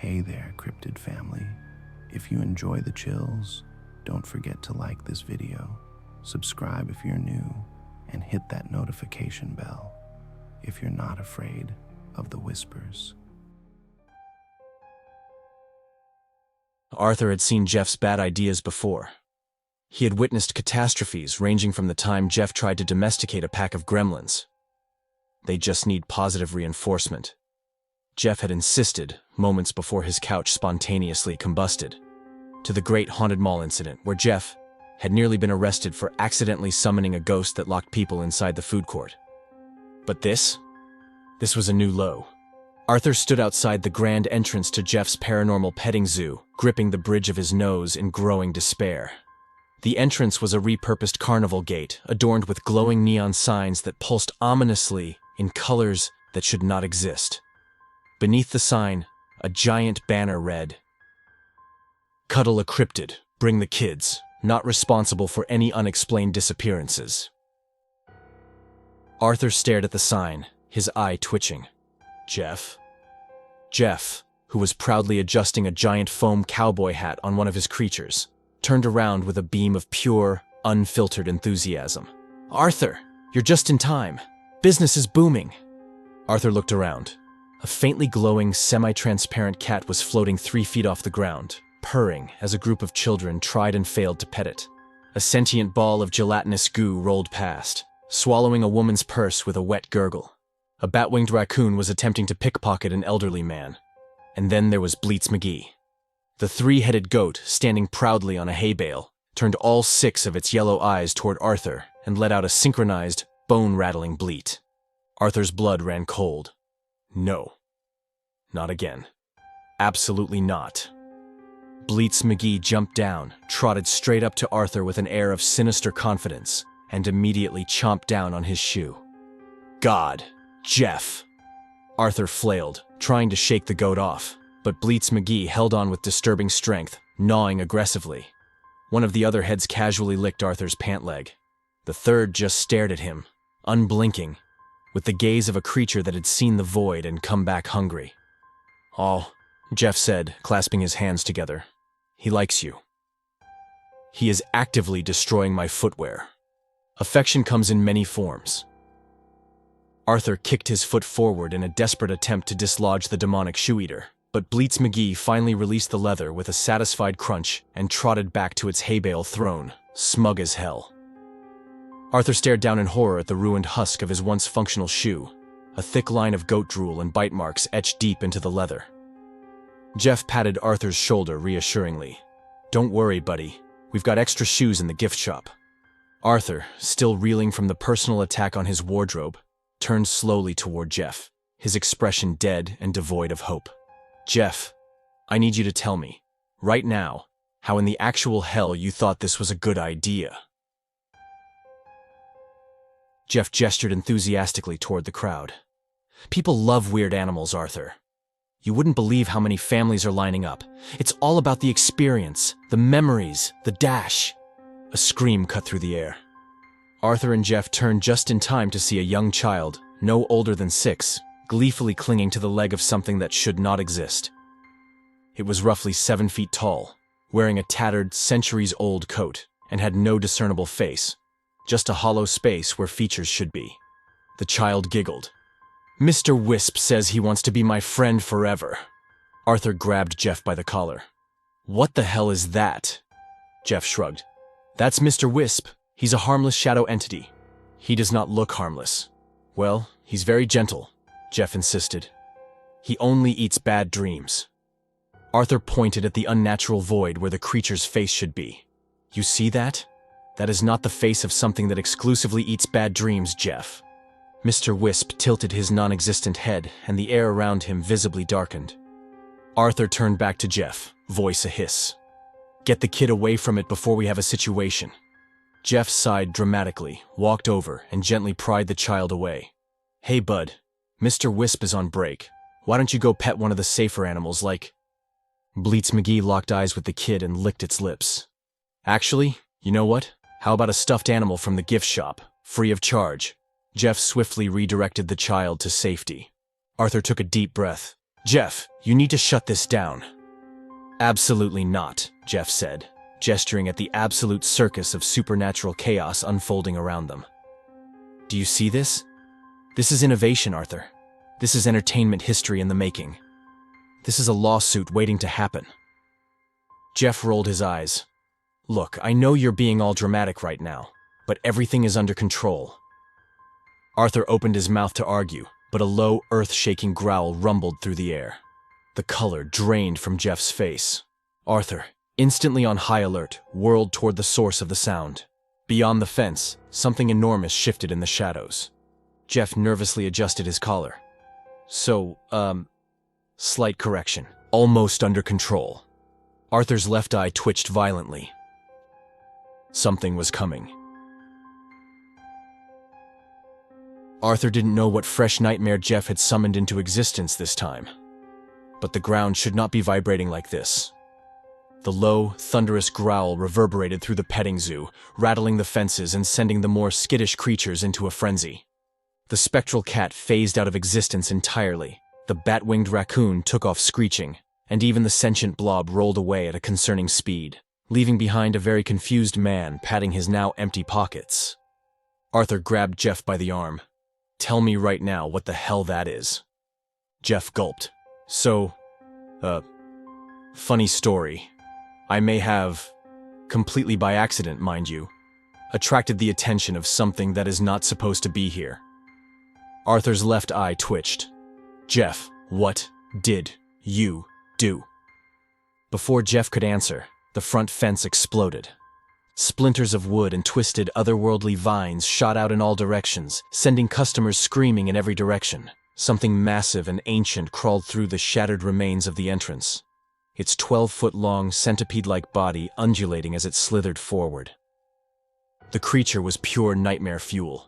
Hey there, Cryptid family. If you enjoy the chills, don't forget to like this video, subscribe if you're new, and hit that notification bell if you're not afraid of the whispers. Arthur had seen Jeff's bad ideas before. He had witnessed catastrophes ranging from the time Jeff tried to domesticate a pack of gremlins. They just need positive reinforcement. Jeff had insisted, moments before his couch spontaneously combusted, to the great haunted mall incident where Jeff had nearly been arrested for accidentally summoning a ghost that locked people inside the food court. But this was a new low. Arthur stood outside the grand entrance to Jeff's paranormal petting zoo, gripping the bridge of his nose in growing despair. The entrance was a repurposed carnival gate, adorned with glowing neon signs that pulsed ominously in colors that should not exist. Beneath the sign, a giant banner read, "Cuddle a cryptid, bring the kids, not responsible for any unexplained disappearances." Arthur stared at the sign, his eye twitching. Jeff, who was proudly adjusting a giant foam cowboy hat on one of his creatures, turned around with a beam of pure, unfiltered enthusiasm. "Arthur, you're just in time. Business is booming." Arthur looked around. A faintly glowing, semi-transparent cat was floating 3 feet off the ground, purring as a group of children tried and failed to pet it. A sentient ball of gelatinous goo rolled past, swallowing a woman's purse with a wet gurgle. A bat-winged raccoon was attempting to pickpocket an elderly man. And then there was Bleats McGee. The 3-headed goat, standing proudly on a hay bale, turned all 6 of its yellow eyes toward Arthur and let out a synchronized, bone-rattling bleat. Arthur's blood ran cold. No. Not again. Absolutely not. Bleats McGee jumped down, trotted straight up to Arthur with an air of sinister confidence, and immediately chomped down on his shoe. "God, Jeff!" Arthur flailed, trying to shake the goat off, but Bleats McGee held on with disturbing strength, gnawing aggressively. One of the other heads casually licked Arthur's pant leg. The third just stared at him, unblinking, with the gaze of a creature that had seen the void and come back hungry. "Oh," Jeff said, clasping his hands together. "He likes you. He is actively destroying my footwear. Affection comes in many forms." Arthur kicked his foot forward in a desperate attempt to dislodge the demonic shoe-eater, but Bleats McGee finally released the leather with a satisfied crunch and trotted back to its hay bale throne, smug as hell. Arthur stared down in horror at the ruined husk of his once functional shoe, a thick line of goat drool and bite marks etched deep into the leather. Jeff patted Arthur's shoulder reassuringly. "Don't worry, buddy. We've got extra shoes in the gift shop." Arthur, still reeling from the personal attack on his wardrobe, turned slowly toward Jeff, his expression dead and devoid of hope. "Jeff, I need you to tell me, right now, how in the actual hell you thought this was a good idea." Jeff gestured enthusiastically toward the crowd. "People love weird animals, Arthur. You wouldn't believe how many families are lining up. It's all about the experience, the memories, the dash." A scream cut through the air. Arthur and Jeff turned just in time to see a young child, no older than 6, gleefully clinging to the leg of something that should not exist. It was roughly 7 feet tall, wearing a tattered, centuries-old coat, and had no discernible face, just a hollow space where features should be. The child giggled. "Mr. Wisp says he wants to be my friend forever." Arthur grabbed Jeff by the collar. "What the hell is that?" Jeff shrugged. "That's Mr. Wisp. He's a harmless shadow entity. He does not look harmless." "Well, he's very gentle," Jeff insisted. "He only eats bad dreams." Arthur pointed at the unnatural void where the creature's face should be. "You see that? That is not the face of something that exclusively eats bad dreams, Jeff." Mr. Wisp tilted his non-existent head, and the air around him visibly darkened. Arthur turned back to Jeff, voice a hiss. "Get the kid away from it before we have a situation." Jeff sighed dramatically, walked over, and gently pried the child away. "Hey, bud, Mr. Wisp is on break. Why don't you go pet one of the safer animals like—" Bleats McGee locked eyes with the kid and licked its lips. "Actually, you know what? How about a stuffed animal from the gift shop, free of charge?" Jeff swiftly redirected the child to safety. Arthur took a deep breath. Jeff, you need to shut this down. Absolutely not, Jeff said, gesturing at the absolute circus of supernatural chaos unfolding around them. Do you see this? This is innovation, Arthur. This is entertainment history in the making. This is a lawsuit waiting to happen. Jeff rolled his eyes. Look, I know you're being all dramatic right now, but everything is under control. Arthur opened his mouth to argue, but a low, earth-shaking growl rumbled through the air. The color drained from Jeff's face. Arthur, instantly on high alert, whirled toward the source of the sound. Beyond the fence, something enormous shifted in the shadows. Jeff nervously adjusted his collar. Slight correction. Almost under control. Arthur's left eye twitched violently. Something was coming. Arthur didn't know what fresh nightmare Jeff had summoned into existence this time. But the ground should not be vibrating like this. The low, thunderous growl reverberated through the petting zoo, rattling the fences and sending the more skittish creatures into a frenzy. The spectral cat phased out of existence entirely. The bat-winged raccoon took off screeching, and even the sentient blob rolled away at a concerning speed, leaving behind a very confused man patting his now empty pockets. Arthur grabbed Jeff by the arm. Tell me right now what the hell that is. Jeff gulped. Funny story. I may have, completely by accident, mind you, attracted the attention of something that is not supposed to be here. Arthur's left eye twitched. Jeff, what did you do? Before Jeff could answer, the front fence exploded. Splinters of wood and twisted otherworldly vines shot out in all directions, sending customers screaming in every direction. Something massive and ancient crawled through the shattered remains of the entrance, its 12-foot-long, centipede-like body undulating as it slithered forward. The creature was pure nightmare fuel.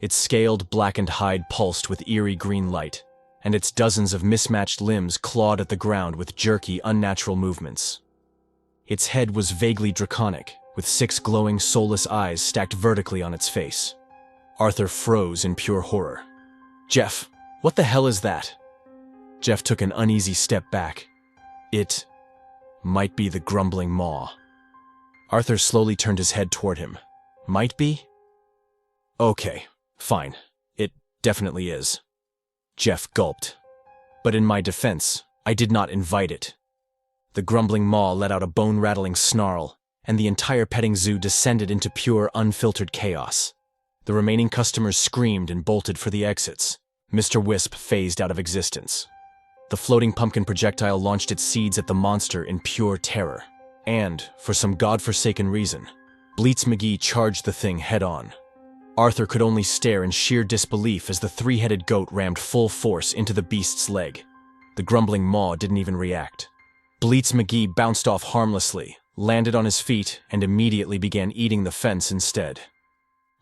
Its scaled, blackened hide pulsed with eerie green light, and its dozens of mismatched limbs clawed at the ground with jerky, unnatural movements. Its head was vaguely draconic, with 6 glowing, soulless eyes stacked vertically on its face. Arthur froze in pure horror. Jeff, what the hell is that? Jeff took an uneasy step back. It might be the Grumbling Maw. Arthur slowly turned his head toward him. Might be? Okay, fine. It definitely is. Jeff gulped. But in my defense, I did not invite it. The Grumbling Maw let out a bone-rattling snarl, and the entire petting zoo descended into pure, unfiltered chaos. The remaining customers screamed and bolted for the exits. Mr. Wisp phased out of existence. The floating pumpkin projectile launched its seeds at the monster in pure terror. And, for some godforsaken reason, Bleats McGee charged the thing head-on. Arthur could only stare in sheer disbelief as the 3-headed goat rammed full force into the beast's leg. The Grumbling Maw didn't even react. Bleats McGee bounced off harmlessly, landed on his feet, and immediately began eating the fence instead.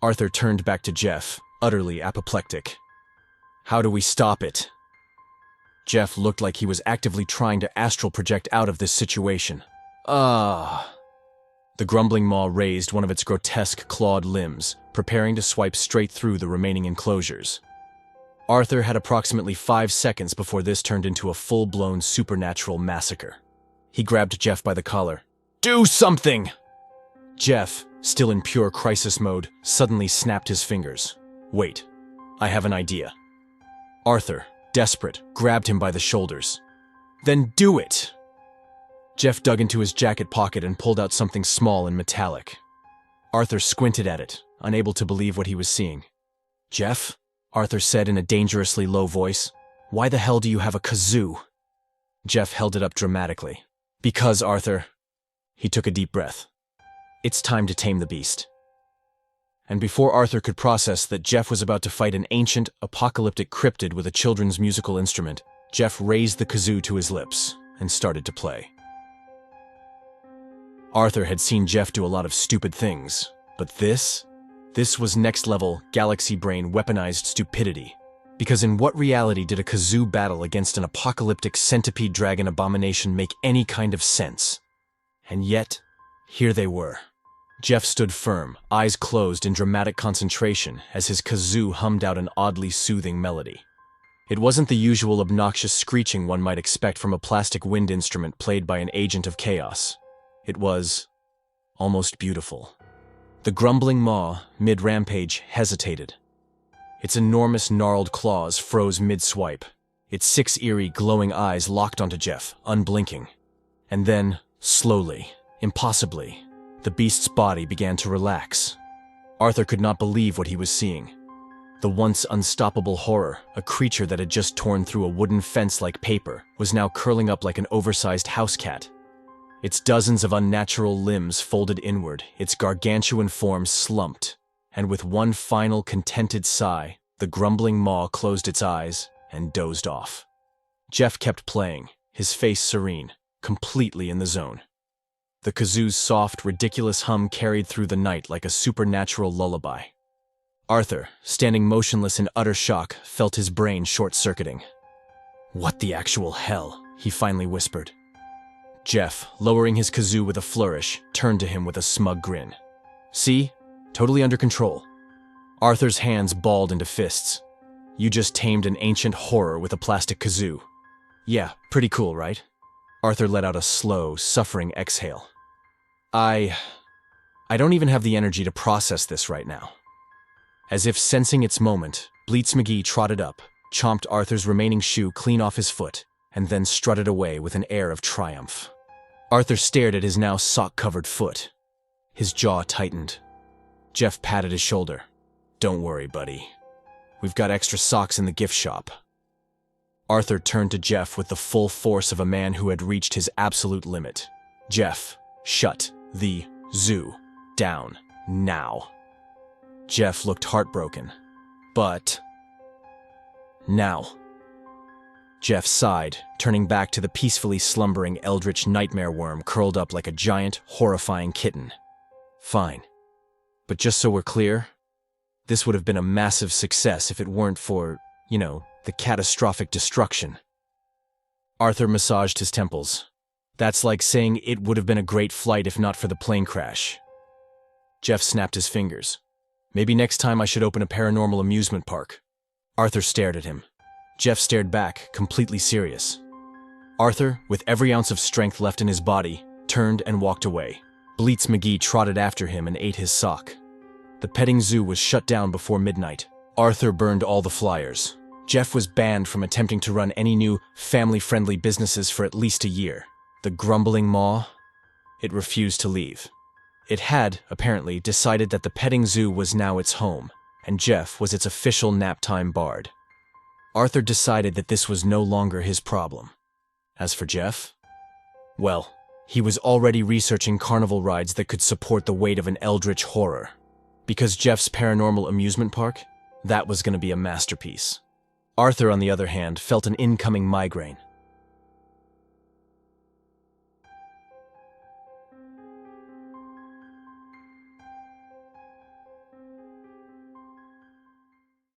Arthur turned back to Jeff, utterly apoplectic. How do we stop it? Jeff looked like he was actively trying to astral project out of this situation. The Grumbling Maw raised one of its grotesque clawed limbs, preparing to swipe straight through the remaining enclosures. Arthur had approximately 5 seconds before this turned into a full-blown supernatural massacre. He grabbed Jeff by the collar. Do something! Jeff, still in pure crisis mode, suddenly snapped his fingers. Wait, I have an idea. Arthur, desperate, grabbed him by the shoulders. Then do it! Jeff dug into his jacket pocket and pulled out something small and metallic. Arthur squinted at it, unable to believe what he was seeing. Jeff, Arthur said in a dangerously low voice, why the hell do you have a kazoo? Jeff held it up dramatically. Because, Arthur. He took a deep breath. It's time to tame the beast. And before Arthur could process that Jeff was about to fight an ancient, apocalyptic cryptid with a children's musical instrument, Jeff raised the kazoo to his lips and started to play. Arthur had seen Jeff do a lot of stupid things, but this was next-level, galaxy-brain weaponized stupidity. Because in what reality did a kazoo battle against an apocalyptic centipede dragon abomination make any kind of sense? And yet, here they were. Jeff stood firm, eyes closed in dramatic concentration as his kazoo hummed out an oddly soothing melody. It wasn't the usual obnoxious screeching one might expect from a plastic wind instrument played by an agent of chaos. It was almost beautiful. The Grumbling Maw, mid-rampage, hesitated. Its enormous gnarled claws froze mid-swipe. Its 6 eerie, glowing eyes locked onto Jeff, unblinking. And then, slowly, impossibly, the beast's body began to relax. Arthur could not believe what he was seeing. The once unstoppable horror, a creature that had just torn through a wooden fence like paper, was now curling up like an oversized house cat. Its dozens of unnatural limbs folded inward, its gargantuan form slumped, and with one final contented sigh, the Grumbling Maw closed its eyes and dozed off. Jeff kept playing, his face serene, completely in the zone. The kazoo's soft, ridiculous hum carried through the night like a supernatural lullaby. Arthur, standing motionless in utter shock, felt his brain short-circuiting. "What the actual hell?" he finally whispered. Jeff, lowering his kazoo with a flourish, turned to him with a smug grin. "See? Totally under control." Arthur's hands balled into fists. "You just tamed an ancient horror with a plastic kazoo." "Yeah, pretty cool, right?" Arthur let out a slow, suffering exhale. I don't even have the energy to process this right now." As if sensing its moment, Bleats McGee trotted up, chomped Arthur's remaining shoe clean off his foot, and then strutted away with an air of triumph. Arthur stared at his now sock-covered foot. His jaw tightened. Jeff patted his shoulder. "Don't worry, buddy. We've got extra socks in the gift shop." Arthur turned to Jeff with the full force of a man who had reached his absolute limit. "Jeff, shut the zoo down now." Jeff looked heartbroken. "But now." Jeff sighed, turning back to the peacefully slumbering eldritch nightmare worm curled up like a giant, horrifying kitten. "Fine. But just so we're clear, this would have been a massive success if it weren't for, the catastrophic destruction." Arthur massaged his temples. "That's like saying it would have been a great flight if not for the plane crash." Jeff snapped his fingers. "Maybe next time I should open a paranormal amusement park." Arthur stared at him. Jeff stared back, completely serious. Arthur, with every ounce of strength left in his body, turned and walked away. Bleats McGee trotted after him and ate his sock. The petting zoo was shut down before midnight. Arthur burned all the flyers. Jeff was banned from attempting to run any new, family-friendly businesses for at least a year. The Grumbling Maw? It refused to leave. It had, apparently, decided that the petting zoo was now its home, and Jeff was its official nap-time bard. Arthur decided that this was no longer his problem. As for Jeff, well, he was already researching carnival rides that could support the weight of an eldritch horror. Because Jeff's paranormal amusement park, that was going to be a masterpiece. Arthur, on the other hand, felt an incoming migraine.